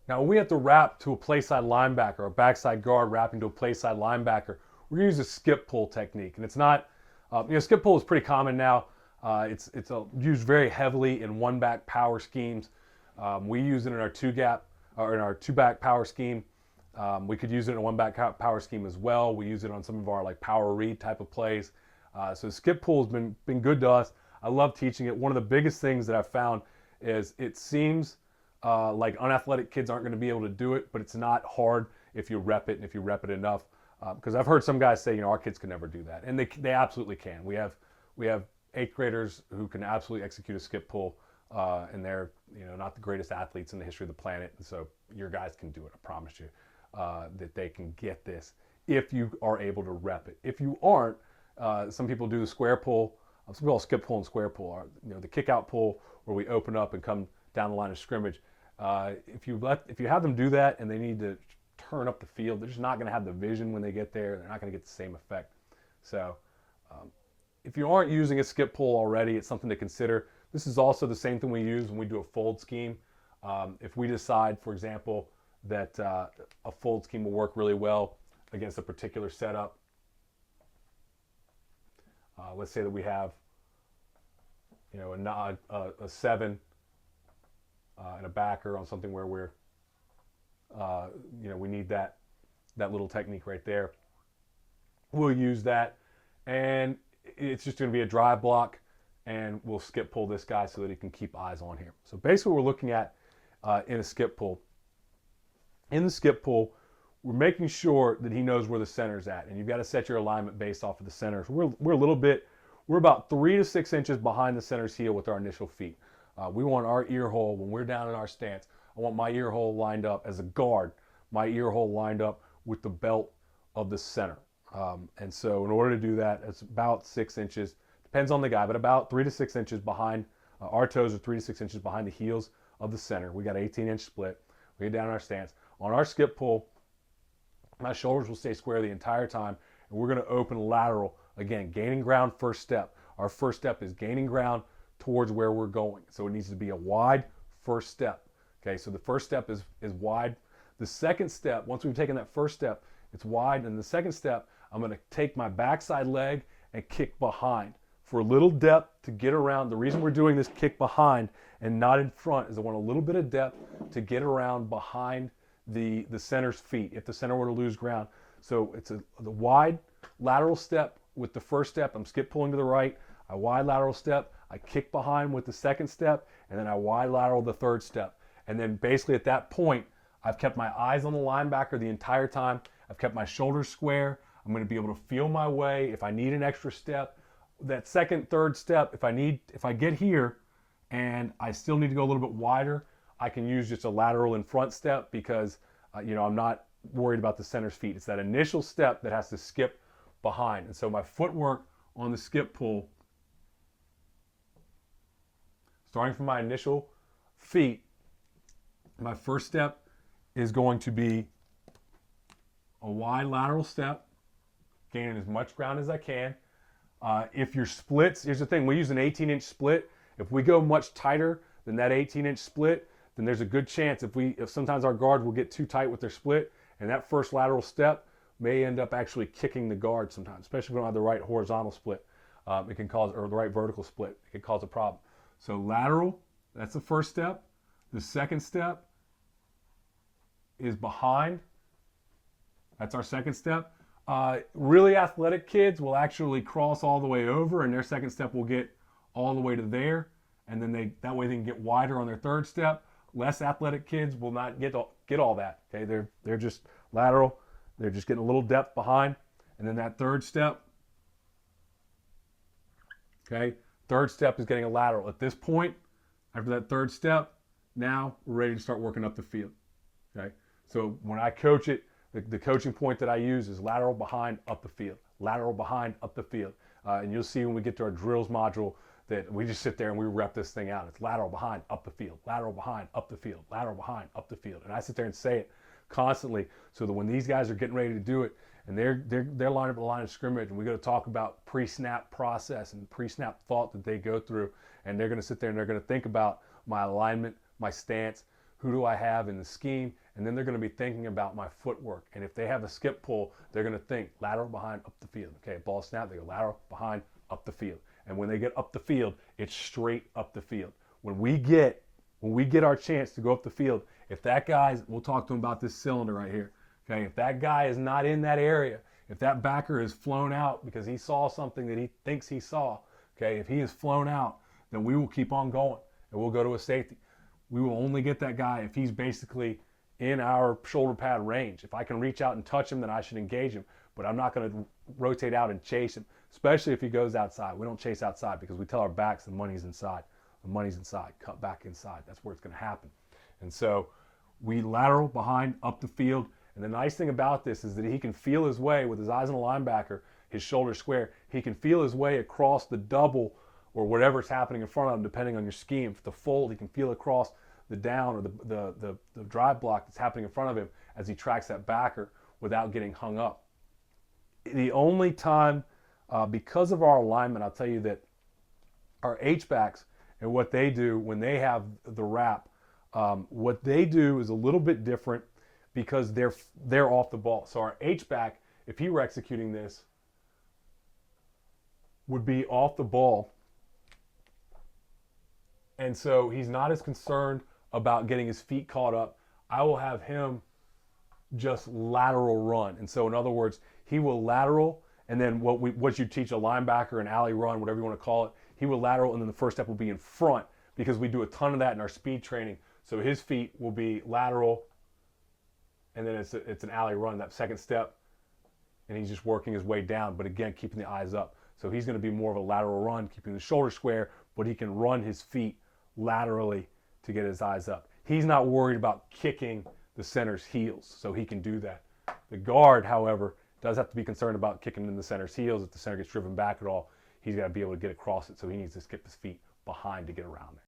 Now, when we have to wrap to a play side linebacker, or backside guard wrapping to a play side linebacker, we're going to use a skip pull technique. And it's not, skip pull is pretty common now. It's used very heavily in one back power schemes. We use it in our two gap or in our two back power scheme. We could use it in a one back power scheme as well. We use it on some of our like power read type of plays. So skip pull has been good to us. I love teaching it. One of the biggest things that I've found is it seems like unathletic kids aren't going to be able to do it, but it's not hard if you rep it and if you rep it enough. Because I've heard some guys say, our kids can never do that, and they absolutely can. We have eighth graders who can absolutely execute a skip pull, and they're not the greatest athletes in the history of the planet, and so your guys can do it. I promise you that they can get this if you are able to rep it. If you aren't, some people do the square pull. Some people skip pull and square pull. The kick out pull where we open up and come down the line of scrimmage. If you have them do that and they need to turn up the field, they're just not going to have the vision when they get there. They're not going to get the same effect. So if you aren't using a skip pull already, it's something to consider. This is also the same thing we use when we do a fold scheme. If we decide, for example, that a fold scheme will work really well against a particular setup, let's say that we have a 7 and a backer on something where we're we need that little technique right there. We'll use that, and it's just going to be a drive block, and we'll skip pull this guy so that he can keep eyes on here. So basically what we're looking at in a skip pull. In the skip pull, we're making sure that he knows where the center's at, and you've got to set your alignment based off of the center. So we're about 3 to 6 inches behind the center's heel with our initial feet. We want our ear hole, when we're down in our stance, I want my ear hole lined up as a guard, my ear hole lined up with the belt of the center. And so in order to do that, it's about 6 inches, depends on the guy, but about 3 to 6 inches behind, our toes are 3 to 6 inches behind the heels of the center. We got an 18-inch split. We get down in our stance. On our skip pull, my shoulders will stay square the entire time, and we're going to open lateral. Again, gaining ground first step. Our first step is gaining ground towards where we're going. So it needs to be a wide first step. Okay, so the first step is wide. The second step, once we've taken that first step, it's wide. And the second step, I'm going to take my backside leg and kick behind for a little depth to get around. The reason we're doing this kick behind and not in front is I want a little bit of depth to get around behind the center's feet if the center were to lose ground. So it's the wide lateral step with the first step. I'm skip pulling to the right. I wide lateral step. I kick behind with the second step, and then I wide lateral the third step. And then basically at that point, I've kept my eyes on the linebacker the entire time. I've kept my shoulders square. I'm going to be able to feel my way. If I need an extra step, that second, third step, if I get here and I still need to go a little bit wider, I can use just a lateral in front step because, I'm not worried about the center's feet. It's that initial step that has to skip behind. And so my footwork on the skip pull, starting from my initial feet, my first step is going to be a wide lateral step, gaining as much ground as I can. If your splits, here's the thing, we use an 18-inch split. If we go much tighter than that 18-inch split, then there's a good chance if sometimes our guards will get too tight with their split, and that first lateral step may end up actually kicking the guard sometimes, especially if we don't have the right horizontal split. It can cause, or the right vertical split. It can cause a problem. So lateral, that's the first step. The second step is behind. That's our second step. Really athletic kids will actually cross all the way over, and their second step will get all the way to there, and then that way they can get wider on their third step. Less athletic kids will not get all that. Okay, they're just lateral. They're just getting a little depth behind, and then that third step. Okay, third step is getting a lateral. At this point, after that third step, now we're ready to start working up the field. Okay, so when I coach it, the coaching point that I use is lateral behind, up the field. Lateral behind, up the field. And you'll see when we get to our drills module that we just sit there and we rep this thing out. It's lateral behind, up the field. Lateral behind, up the field. Lateral behind, up the field. And I sit there and say it constantly so that when these guys are getting ready to do it and they're lined up at the line of scrimmage and we got to talk about pre-snap process and pre-snap thought that they go through, and they're going to sit there and they're going to think about my alignment, my stance, who do I have in the scheme, and then they're going to be thinking about my footwork. And if they have a skip pull, they're going to think lateral, behind, up the field. Okay, ball snap, they go lateral, behind, up the field. And when they get up the field, it's straight up the field. When we get our chance to go up the field, if that guy's, we'll talk to him about this cylinder right here. Okay, if that guy is not in that area, if that backer is flown out because he saw something that he thinks he saw, okay, if he is flown out, then we will keep on going and we'll go to a safety. We will only get that guy if he's basically in our shoulder pad range. If I can reach out and touch him, then I should engage him. But I'm not going to rotate out and chase him, especially if he goes outside. We don't chase outside because we tell our backs the money's inside. The money's inside. Cut back inside. That's where it's going to happen. And so we lateral, behind, up the field. And the nice thing about this is that he can feel his way with his eyes on the linebacker, his shoulder square. He can feel his way across the double or whatever's happening in front of him, depending on your scheme. For the fold, he can feel across the down or the drive block that's happening in front of him as he tracks that backer without getting hung up. The only time, because of our alignment, I'll tell you that our H-backs and what they do when they have the wrap, what they do is a little bit different because they're off the ball. So our H-back, if he were executing this, would be off the ball. And so he's not as concerned about getting his feet caught up. I will have him just lateral run. And so in other words, he will lateral, and then what you teach a linebacker, an alley run, whatever you want to call it, he will lateral, and then the first step will be in front because we do a ton of that in our speed training. So his feet will be lateral, and then it's an alley run, that second step, and he's just working his way down, but again, keeping the eyes up. So he's going to be more of a lateral run, keeping the shoulder square, but he can run his feet laterally to get his eyes up. He's not worried about kicking the center's heels, so he can do that. The guard, however, does have to be concerned about kicking in the center's heels. If the center gets driven back at all, he's got to be able to get across it, so he needs to skip his feet behind to get around there.